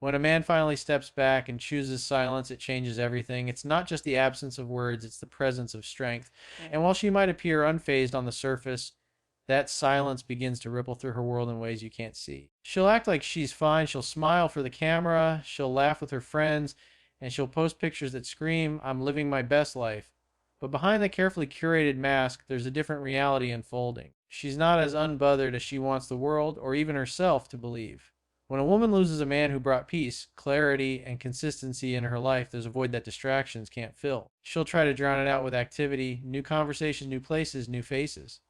When a man finally steps back and chooses silence, it changes everything. It's not just the absence of words, it's the presence of strength. And while she might appear unfazed on the surface, that silence begins to ripple through her world in ways you can't see. She'll act like she's fine. She'll smile for the camera. She'll laugh with her friends. And she'll post pictures that scream, I'm living my best life. But behind the carefully curated mask, there's a different reality unfolding. She's not as unbothered as she wants the world, or even herself, to believe. When a woman loses a man who brought peace, clarity, and consistency in her life, there's a void that distractions can't fill. She'll try to drown it out with activity, new conversations, new places, new faces.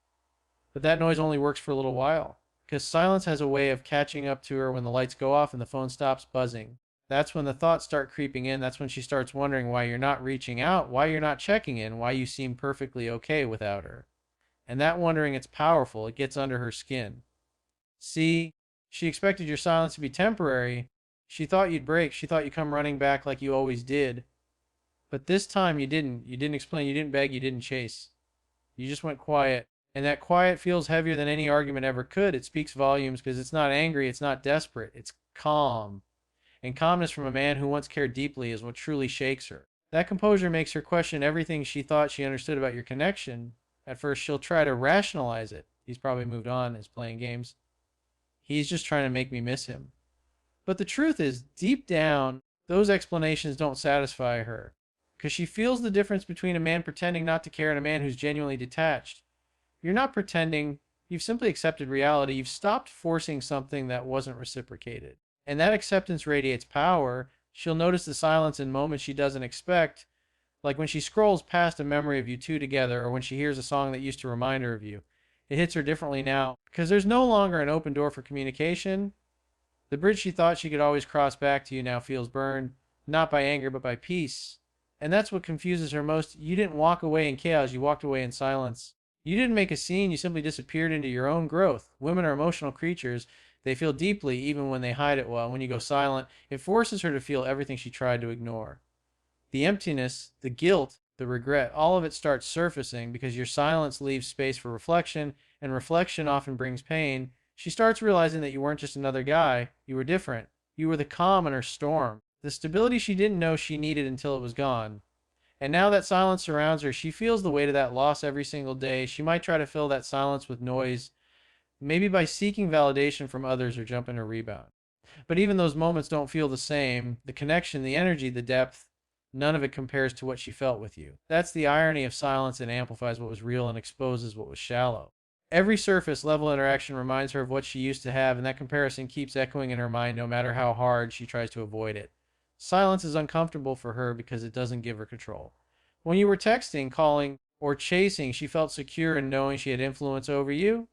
But that noise only works for a little while, because silence has a way of catching up to her when the lights go off and the phone stops buzzing. That's when the thoughts start creeping in. That's when she starts wondering why you're not reaching out, why you're not checking in, why you seem perfectly okay without her. And that wondering, it's powerful. It gets under her skin. See, she expected your silence to be temporary. She thought you'd break. She thought you'd come running back like you always did. But this time you didn't. You didn't explain. You didn't beg. You didn't chase. You just went quiet. And that quiet feels heavier than any argument ever could. It speaks volumes because it's not angry. It's not desperate. It's calm. And calmness from a man who once cared deeply is what truly shakes her. That composure makes her question everything she thought she understood about your connection. At first, she'll try to rationalize it. He's probably moved on, is playing games. He's just trying to make me miss him. But the truth is, deep down, those explanations don't satisfy her. Because she feels the difference between a man pretending not to care and a man who's genuinely detached. You're not pretending. You've simply accepted reality. You've stopped forcing something that wasn't reciprocated. And that acceptance radiates power. She'll notice the silence in moments she doesn't expect, like when she scrolls past a memory of you two together, or when she hears a song that used to remind her of you. It hits her differently now because there's no longer an open door for communication. The bridge she thought she could always cross back to you now feels burned, not by anger, but by peace. And that's what confuses her most. You didn't walk away in chaos, you walked away in silence. You didn't make a scene, you simply disappeared into your own growth. Women are emotional creatures. They feel deeply even when they hide it well. When you go silent, it forces her to feel everything she tried to ignore. The emptiness, the guilt, the regret, all of it starts surfacing because your silence leaves space for reflection, and reflection often brings pain. She starts realizing that you weren't just another guy, you were different. You were the calm in her storm, the stability she didn't know she needed until it was gone. And now that silence surrounds her, she feels the weight of that loss every single day. She might try to fill that silence with noise, maybe by seeking validation from others or jumping a rebound. But even those moments don't feel the same. The connection, the energy, the depth, none of it compares to what she felt with you. That's the irony of silence. It amplifies what was real and exposes what was shallow. Every surface level interaction reminds her of what she used to have, and that comparison keeps echoing in her mind no matter how hard she tries to avoid it. Silence is uncomfortable for her because it doesn't give her control. When you were texting, calling, or chasing, she felt secure in knowing she had influence over you.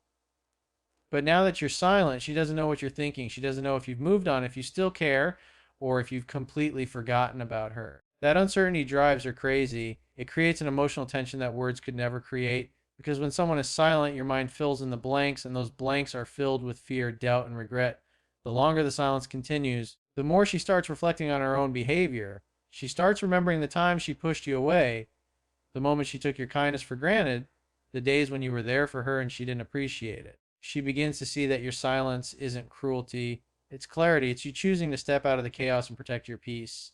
But now that you're silent, she doesn't know what you're thinking. She doesn't know if you've moved on, if you still care, or if you've completely forgotten about her. That uncertainty drives her crazy. It creates an emotional tension that words could never create. Because when someone is silent, your mind fills in the blanks, and those blanks are filled with fear, doubt, and regret. The longer the silence continues, the more she starts reflecting on her own behavior. She starts remembering the time she pushed you away, the moment she took your kindness for granted, the days when you were there for her and she didn't appreciate it. She begins to see that your silence isn't cruelty, it's clarity. It's you choosing to step out of the chaos and protect your peace.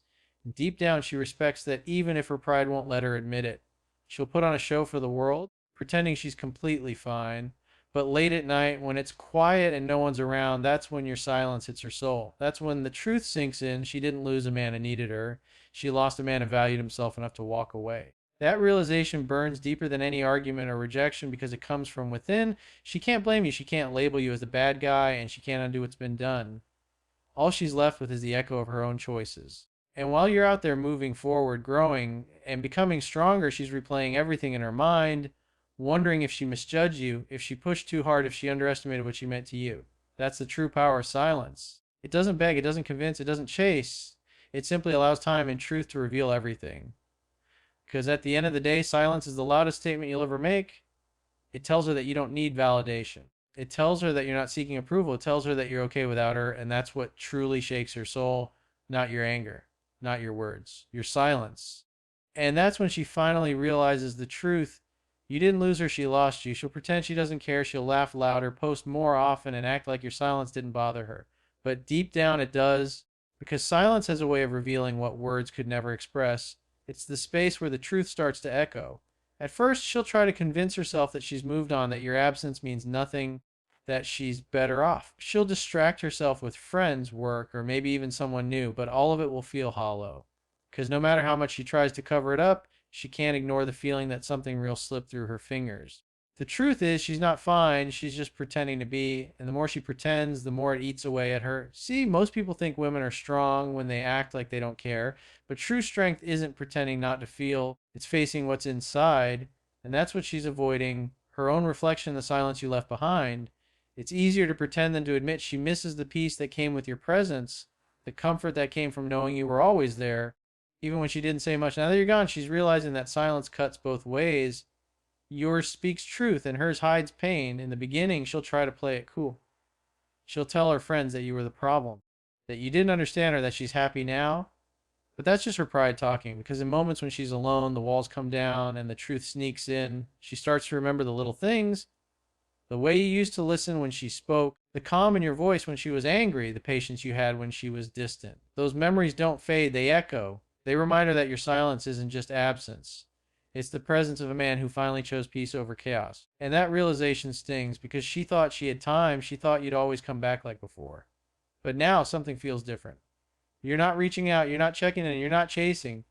Deep down, she respects that even if her pride won't let her admit it. She'll put on a show for the world, pretending she's completely fine. But late at night, when it's quiet and no one's around, that's when your silence hits her soul. That's when the truth sinks in. She didn't lose a man who needed her. She lost a man who valued himself enough to walk away. That realization burns deeper than any argument or rejection because it comes from within. She can't blame you. She can't label you as the bad guy, and she can't undo what's been done. All she's left with is the echo of her own choices. And while you're out there moving forward, growing, and becoming stronger, she's replaying everything in her mind, wondering if she misjudged you, if she pushed too hard, if she underestimated what she meant to you. That's the true power of silence. It doesn't beg, it doesn't convince, it doesn't chase. It simply allows time and truth to reveal everything. Because at the end of the day, silence is the loudest statement you'll ever make. It tells her that you don't need validation. It tells her that you're not seeking approval. It tells her that you're okay without her, and that's what truly shakes her soul, not your anger, not your words, your silence. And that's when she finally realizes the truth. You didn't lose her, she lost you. She'll pretend she doesn't care. She'll laugh louder, post more often, and act like your silence didn't bother her. But deep down, it does, because silence has a way of revealing what words could never express. It's the space where the truth starts to echo. At first, she'll try to convince herself that she's moved on, that your absence means nothing, that she's better off. She'll distract herself with friends, work, or maybe even someone new, but all of it will feel hollow. Because no matter how much she tries to cover it up, she can't ignore the feeling that something real slipped through her fingers. The truth is, she's not fine, she's just pretending to be, and the more she pretends, the more it eats away at her. See, most people think women are strong when they act like they don't care, but true strength isn't pretending not to feel, it's facing what's inside, and that's what she's avoiding, her own reflection in the silence you left behind. It's easier to pretend than to admit she misses the peace that came with your presence, the comfort that came from knowing you were always there, even when she didn't say much. Now that you're gone, she's realizing that silence cuts both ways. Yours speaks truth and hers hides pain. In the beginning, she'll try to play it cool. She'll tell her friends that you were the problem, that you didn't understand her, that she's happy now. But that's just her pride talking, because in moments when she's alone, the walls come down and the truth sneaks in. She starts to remember the little things, the way you used to listen when she spoke, the calm in your voice when she was angry, the patience you had when she was distant. Those memories don't fade, they echo. They remind her that your silence isn't just absence. It's the presence of a man who finally chose peace over chaos. And that realization stings because she thought she had time. She thought you'd always come back like before. But now something feels different. You're not reaching out, you're not checking in, you're not chasing.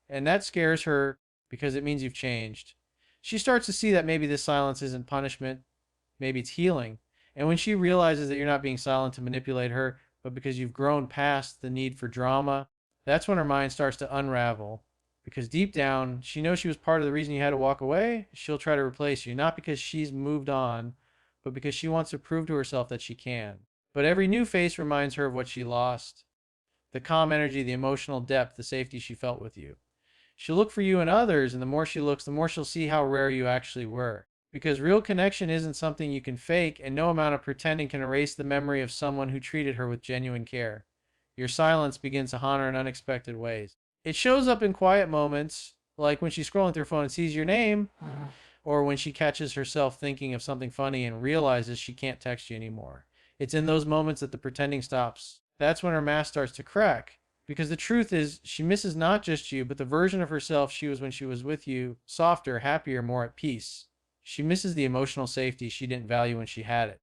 And that scares her because it means you've changed. She starts to see that maybe this silence isn't punishment, maybe it's healing. And when she realizes that you're not being silent to manipulate her, but because you've grown past the need for drama, that's when her mind starts to unravel. Because deep down, she knows she was part of the reason you had to walk away. She'll try to replace you, not because she's moved on, but because she wants to prove to herself that she can. But every new face reminds her of what she lost, the calm energy, the emotional depth, the safety she felt with you. She'll look for you in others, and the more she looks, the more she'll see how rare you actually were. Because real connection isn't something you can fake, and no amount of pretending can erase the memory of someone who treated her with genuine care. Your silence begins to haunt her in unexpected ways. It shows up in quiet moments, like when she's scrolling through her phone and sees your name, or when she catches herself thinking of something funny and realizes she can't text you anymore. It's in those moments that the pretending stops. That's when her mask starts to crack. Because the truth is, she misses not just you, but the version of herself she was when she was with you, softer, happier, more at peace. She misses the emotional safety she didn't value when she had it.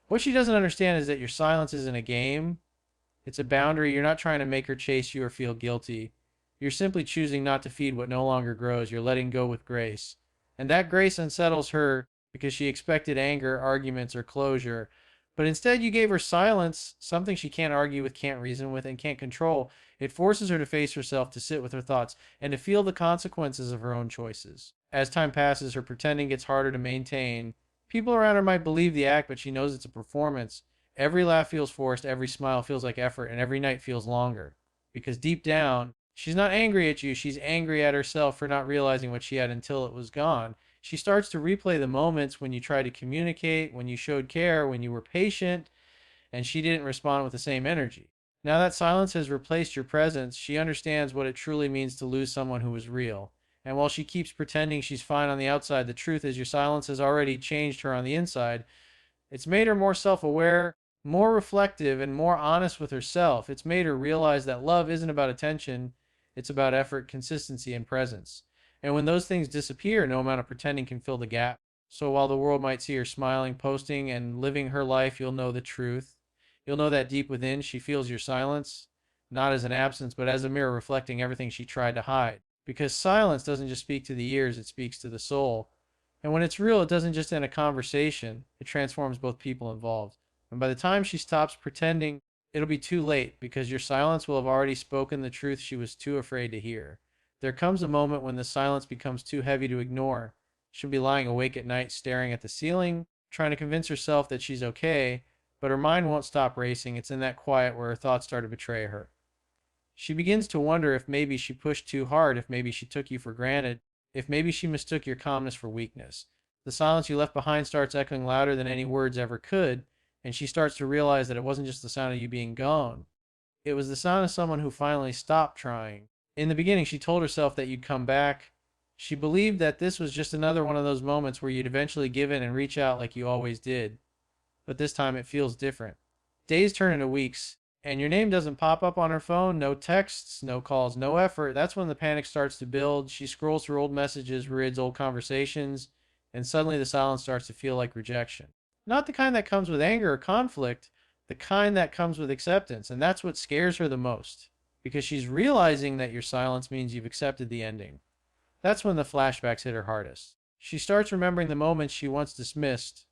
What she doesn't understand is that your silence isn't a game, it's a boundary. You're not trying to make her chase you or feel guilty. You're simply choosing not to feed what no longer grows. You're letting go with grace. And that grace unsettles her because she expected anger, arguments, or closure. But instead, you gave her silence, something she can't argue with, can't reason with, and can't control. It forces her to face herself, to sit with her thoughts, and to feel the consequences of her own choices. As time passes, her pretending gets harder to maintain. People around her might believe the act, but she knows it's a performance. Every laugh feels forced, every smile feels like effort, and every night feels longer. Because deep down, she's not angry at you, she's angry at herself for not realizing what she had until it was gone. She starts to replay the moments when you tried to communicate, when you showed care, when you were patient, and she didn't respond with the same energy. Now that silence has replaced your presence, she understands what it truly means to lose someone who was real. And while she keeps pretending she's fine on the outside, the truth is your silence has already changed her on the inside. It's made her more self aware, more reflective, and more honest with herself. It's made her realize that love isn't about attention, it's about effort, consistency, and presence. And when those things disappear, no amount of pretending can fill the gap. So while the world might see her smiling, posting, and living her life, you'll know the truth. You'll know that deep within, she feels your silence, not as an absence, but as a mirror reflecting everything she tried to hide. Because silence doesn't just speak to the ears, it speaks to the soul. And when it's real, it doesn't just end a conversation, it transforms both people involved. And by the time she stops pretending, it'll be too late because your silence will have already spoken the truth she was too afraid to hear. There comes a moment when the silence becomes too heavy to ignore. She'll be lying awake at night, staring at the ceiling, trying to convince herself that she's okay, but her mind won't stop racing. It's in that quiet where her thoughts start to betray her. She begins to wonder if maybe she pushed too hard, if maybe she took you for granted, if maybe she mistook your calmness for weakness. The silence you left behind starts echoing louder than any words ever could, and she starts to realize that it wasn't just the sound of you being gone. It was the sound of someone who finally stopped trying. In the beginning, she told herself that you'd come back. She believed that this was just another one of those moments where you'd eventually give in and reach out like you always did. But this time it feels different. Days turn into weeks, and your name doesn't pop up on her phone, no texts, no calls, no effort, that's when the panic starts to build. She scrolls through old messages, reads old conversations, and suddenly the silence starts to feel like rejection. Not the kind that comes with anger or conflict, the kind that comes with acceptance. And that's what scares her the most, because she's realizing that your silence means you've accepted the ending. That's when the flashbacks hit her hardest. She starts remembering the moments she once dismissed,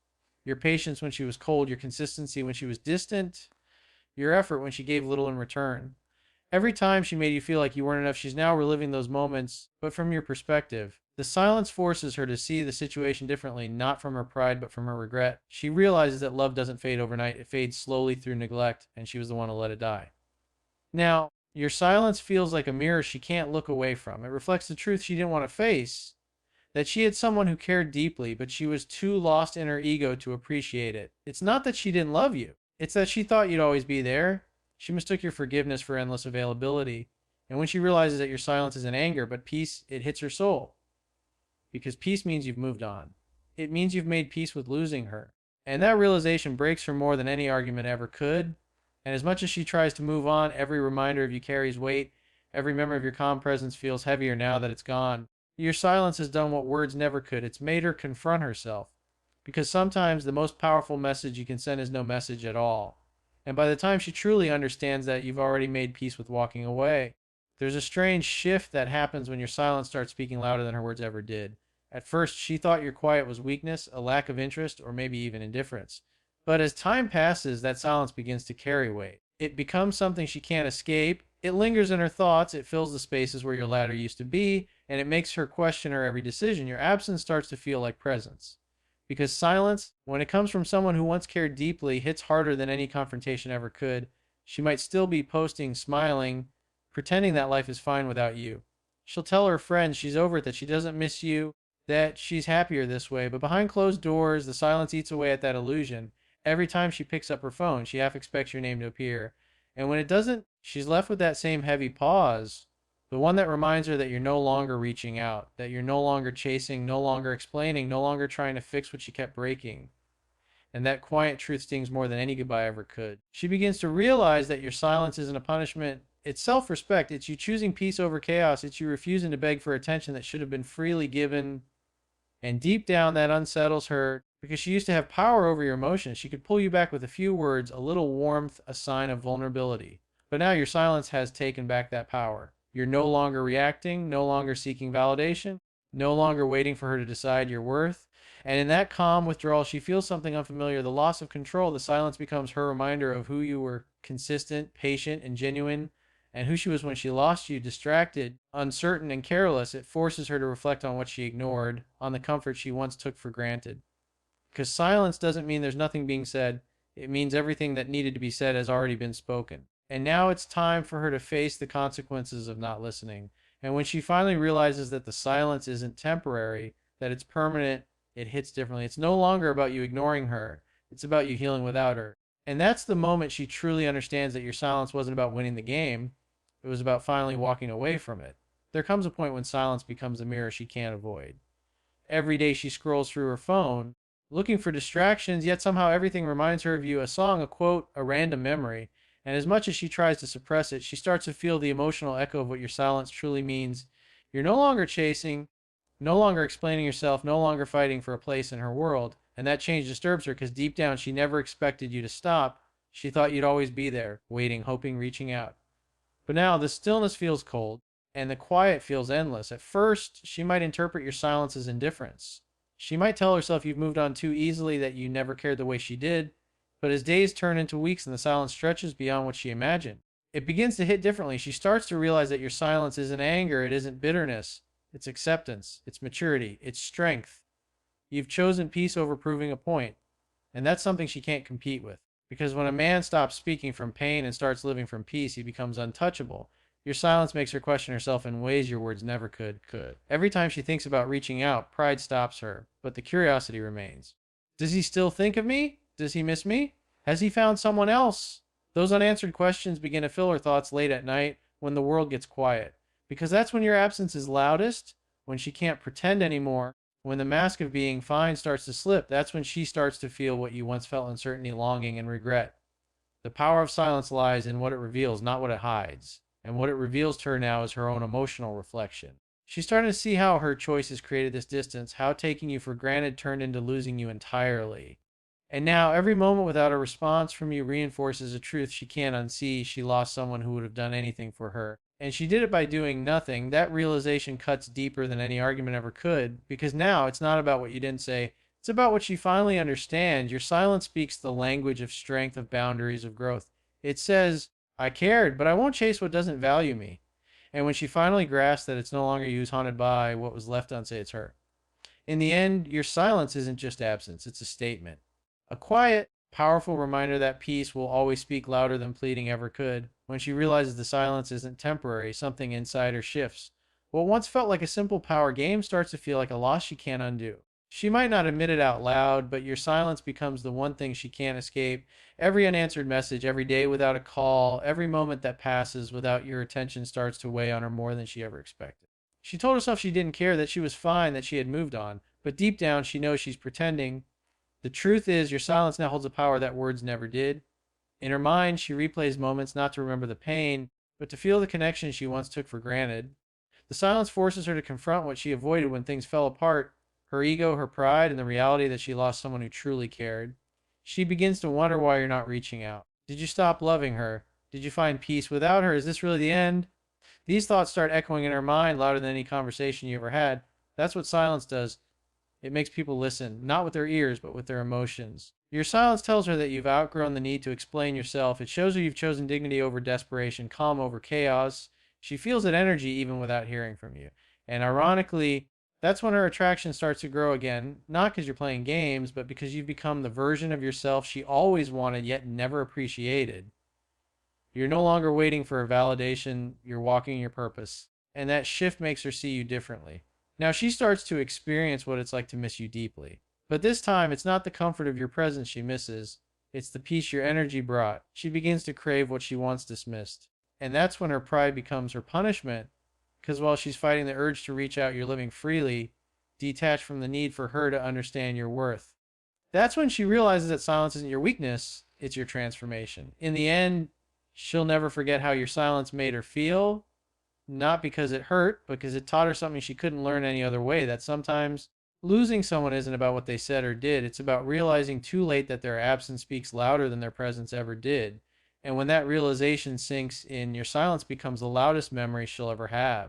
your patience when she was cold, your consistency when she was distant, your effort when she gave little in return. Every time she made you feel like you weren't enough, she's now reliving those moments, but from your perspective. The silence forces her to see the situation differently, not from her pride, but from her regret. She realizes that love doesn't fade overnight, it fades slowly through neglect, and she was the one to let it die. Now, your silence feels like a mirror she can't look away from. It reflects the truth she didn't want to face, that she had someone who cared deeply, but she was too lost in her ego to appreciate it. It's not that she didn't love you, it's that she thought you'd always be there. She mistook your forgiveness for endless availability. And when she realizes that your silence isn't anger, but peace, it hits her soul. Because peace means you've moved on. It means you've made peace with losing her. And that realization breaks her more than any argument ever could. And as much as she tries to move on, every reminder of you carries weight. Every memory of your calm presence feels heavier now that it's gone. Your silence has done what words never could. It's made her confront herself. Because sometimes the most powerful message you can send is no message at all. And by the time she truly understands that, you've already made peace with walking away. There's a strange shift that happens when your silence starts speaking louder than her words ever did. At first, she thought your quiet was weakness, a lack of interest, or maybe even indifference. But as time passes, that silence begins to carry weight. It becomes something she can't escape. It lingers in her thoughts. It fills the spaces where your ladder used to be, and it makes her question her every decision. Your absence starts to feel like presence. Because silence, when it comes from someone who once cared deeply, hits harder than any confrontation ever could. She might still be posting, smiling, pretending that life is fine without you. She'll tell her friends she's over it, that she doesn't miss you, that she's happier this way. But behind closed doors, the silence eats away at that illusion. Every time she picks up her phone, she half expects your name to appear. And when it doesn't, she's left with that same heavy pause, the one that reminds her that you're no longer reaching out, that you're no longer chasing, no longer explaining, no longer trying to fix what she kept breaking. And that quiet truth stings more than any goodbye ever could. She begins to realize that your silence isn't a punishment. It's self-respect. It's you choosing peace over chaos. It's you refusing to beg for attention that should have been freely given. And deep down, that unsettles her because she used to have power over your emotions. She could pull you back with a few words, a little warmth, a sign of vulnerability. But now your silence has taken back that power. You're no longer reacting, no longer seeking validation, no longer waiting for her to decide your worth. And in that calm withdrawal, she feels something unfamiliar, the loss of control. The silence becomes her reminder of who you were: consistent, patient, and genuine, and who she was when she lost you, distracted, uncertain, and careless. It forces her to reflect on what she ignored, on the comfort she once took for granted. Because silence doesn't mean there's nothing being said, it means everything that needed to be said has already been spoken. And now it's time for her to face the consequences of not listening. And when she finally realizes that the silence isn't temporary, that it's permanent, it hits differently. It's no longer about you ignoring her, it's about you healing without her. And that's the moment she truly understands that your silence wasn't about winning the game, it was about finally walking away from it. There comes a point when silence becomes a mirror she can't avoid. Every day she scrolls through her phone, looking for distractions, yet somehow everything reminds her of you: a song, a quote, a random memory. And as much as she tries to suppress it, she starts to feel the emotional echo of what your silence truly means. You're no longer chasing, no longer explaining yourself, no longer fighting for a place in her world. And that change disturbs her because deep down she never expected you to stop. She thought you'd always be there, waiting, hoping, reaching out. But now the stillness feels cold, and the quiet feels endless. At first, she might interpret your silence as indifference. She might tell herself you've moved on too easily, that you never cared the way she did. But as days turn into weeks and the silence stretches beyond what she imagined, it begins to hit differently. She starts to realize that your silence isn't anger, it isn't bitterness. It's acceptance, it's maturity, it's strength. You've chosen peace over proving a point, and that's something she can't compete with. Because when a man stops speaking from pain and starts living from peace, he becomes untouchable. Your silence makes her question herself in ways your words never could. Every time she thinks about reaching out, pride stops her, but the curiosity remains. Does he still think of me? Does he miss me? Has he found someone else? Those unanswered questions begin to fill her thoughts late at night when the world gets quiet. Because that's when your absence is loudest, when she can't pretend anymore, when the mask of being fine starts to slip. That's when she starts to feel what you once felt: uncertainty, longing, and regret. The power of silence lies in what it reveals, not what it hides. And what it reveals to her now is her own emotional reflection. She's starting to see how her choices created this distance, how taking you for granted turned into losing you entirely. And now, every moment without a response from you reinforces a truth she can't unsee. She lost someone who would have done anything for her. And she did it by doing nothing. That realization cuts deeper than any argument ever could, because now it's not about what you didn't say, it's about what she finally understands. Your silence speaks the language of strength, of boundaries, of growth. It says, I cared, but I won't chase what doesn't value me. And when she finally grasps that it's no longer you who's haunted by what was left unsaid, it's her. In the end, your silence isn't just absence, it's a statement. A quiet, powerful reminder that peace will always speak louder than pleading ever could. When she realizes the silence isn't temporary, something inside her shifts. What once felt like a simple power game starts to feel like a loss she can't undo. She might not admit it out loud, but your silence becomes the one thing she can't escape. Every unanswered message, every day without a call, every moment that passes without your attention starts to weigh on her more than she ever expected. She told herself she didn't care, that she was fine, that she had moved on. But deep down, she knows she's pretending. The truth is, your silence now holds a power that words never did. In her mind, she replays moments not to remember the pain, but to feel the connection she once took for granted. The silence forces her to confront what she avoided when things fell apart, her ego, her pride, and the reality that she lost someone who truly cared. She begins to wonder why you're not reaching out. Did you stop loving her? Did you find peace without her? Is this really the end? These thoughts start echoing in her mind louder than any conversation you ever had. That's what silence does. It makes people listen, not with their ears, but with their emotions. Your silence tells her that you've outgrown the need to explain yourself. It shows her you've chosen dignity over desperation, calm over chaos. She feels that energy even without hearing from you. And ironically, that's when her attraction starts to grow again, not because you're playing games, but because you've become the version of yourself she always wanted yet never appreciated. You're no longer waiting for a validation, you're walking your purpose. And that shift makes her see you differently. Now she starts to experience what it's like to miss you deeply. But this time, it's not the comfort of your presence she misses, it's the peace your energy brought. She begins to crave what she once dismissed. And that's when her pride becomes her punishment, because while she's fighting the urge to reach out, you're living freely, detached from the need for her to understand your worth. That's when she realizes that silence isn't your weakness, it's your transformation. In the end, she'll never forget how your silence made her feel, not because it hurt, but because it taught her something she couldn't learn any other way. That sometimes losing someone isn't about what they said or did, it's about realizing too late that their absence speaks louder than their presence ever did. And when that realization sinks in, your silence becomes the loudest memory she'll ever have.